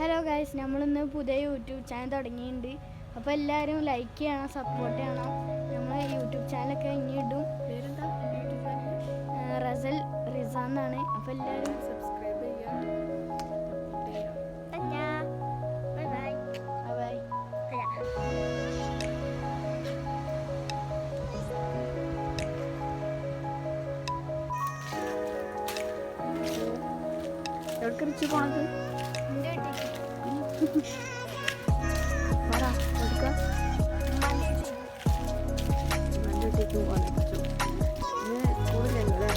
Hello guys, നമ്മളിന്ന് പുതിയ YouTube channel തുടങ്ങിയിട്ടുണ്ട്. അപ്പോൾ എല്ലാവരും ലൈക്ക് ചെയ്യണം, സപ്പോർട്ട് ചെയ്യണം. നമ്മൾ യൂട്യൂബ് ചാനലൊക്കെ ഇനി ഇടും. പേരെന്താ യൂട്യൂബ് ചാനൽ? റസൽ റിസ എന്നാണ്. അപ്പോൾ എല്ലാവരും സബ്സ്ക്രൈബ് ചെയ്യുക, സപ്പോർട്ട് ചെയ്യുക. Bye bye. എവിടേക്ക് റിച്ച് പോണത്? വീട്ടിലേക്ക് പോകാൻ പറ്റും. ഇന്ന് സ്കൂളിലല്ലോ അല്ലേ?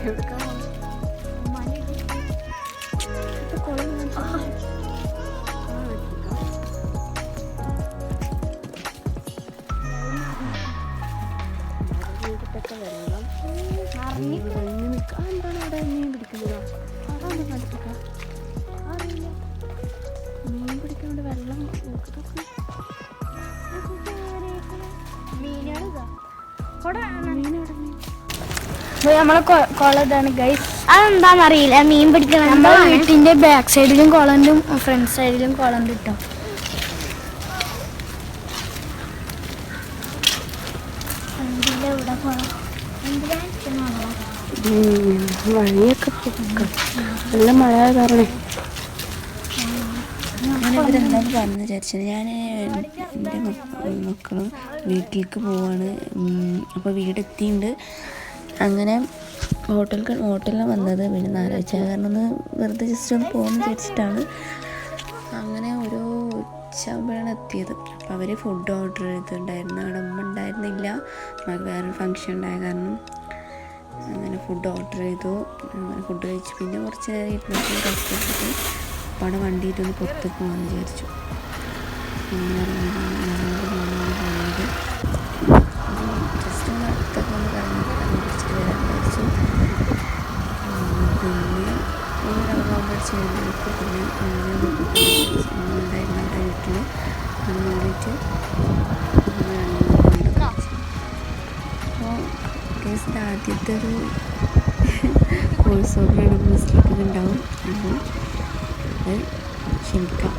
എവിടേക്കാ വെള്ളം എന്താണ് അവിടെ മീൻ പിടിക്കുന്നതോ? അതാണ് കളിപ്പിക്കുക. അറിയില്ല, മീൻ പിടിക്കാൻ വേണ്ടി വെള്ളം നമ്മളെ കുളം ഇതാണ് ഗൈസ്. അതെന്താന്നറിയില്ല, മീൻ പിടിക്കണം. നമ്മുടെ വീട്ടിന്റെ ബാക്ക് സൈഡിലും കുളണ്ടും ഫ്രണ്ട് സൈഡിലും കുളണ്ട് കിട്ടും. വഴിയൊക്കെ നല്ല മഴ കാരണേ. ഞാനിവരെന്താന്ന് പറഞ്ഞു വിചാരിച്ചത്, ഞാൻ എൻ്റെ മക്കളും വീട്ടിലേക്ക് പോവാണ്. അപ്പോൾ വീടെത്തിയിട്ടുണ്ട്. അങ്ങനെ ഹോട്ടലിലാണ് വന്നത്. പിന്നെ ഞായറാഴ്ച കാരണം ഒന്ന് വെറുതെ ജസ്റ്റ് ഒന്ന് പോകുമെന്ന് വിചാരിച്ചിട്ടാണ്. അങ്ങനെ ഒരു ഉച്ചയാകുമ്പോഴാണ് എത്തിയത്. അപ്പോൾ അവർ ഫുഡ് ഓർഡർ ചെയ്തിട്ടുണ്ടായിരുന്നു. അവിടെ ഉമ്മ ഉണ്ടായിരുന്നില്ല, നമുക്ക് വേറൊരു ഫങ്ഷൻ ഉണ്ടായ കാരണം. അങ്ങനെ ഫുഡ് ഓർഡർ ചെയ്തു. അങ്ങനെ ഫുഡ് കഴിച്ചു. പിന്നെ കുറച്ച് നേരം ഇരുന്നിട്ട് റെസ്റ്റ് എടുത്തിട്ട് അപ്പോൾ അവിടെ വണ്ടിയിട്ടൊന്ന് പുറത്ത് പോകാമെന്ന് വിചാരിച്ചു. പോയത് ജസ്റ്റ് ഒന്ന് അടുത്തൊക്കെ ഒന്ന് കറങ്ങിച്ചിട്ട് വരാൻ വിചാരിച്ചു. പിന്നെ റൗണ്ടടിച്ച് വരുമ്പോഴേക്ക് പിന്നെ ഉണ്ടായിരുന്ന അവിടെ വീട്ടിൽ അത് മാറിയിട്ട് അപ്പോൾ കേസിൻ്റെ ആദ്യത്തെ ഒരു വോയിസ് ഓവറാണ്, മിസ്റ്റേക്കൊക്കെ ഉണ്ടാവും. അപ്പോൾ അത് ക്ഷമിക്കാം.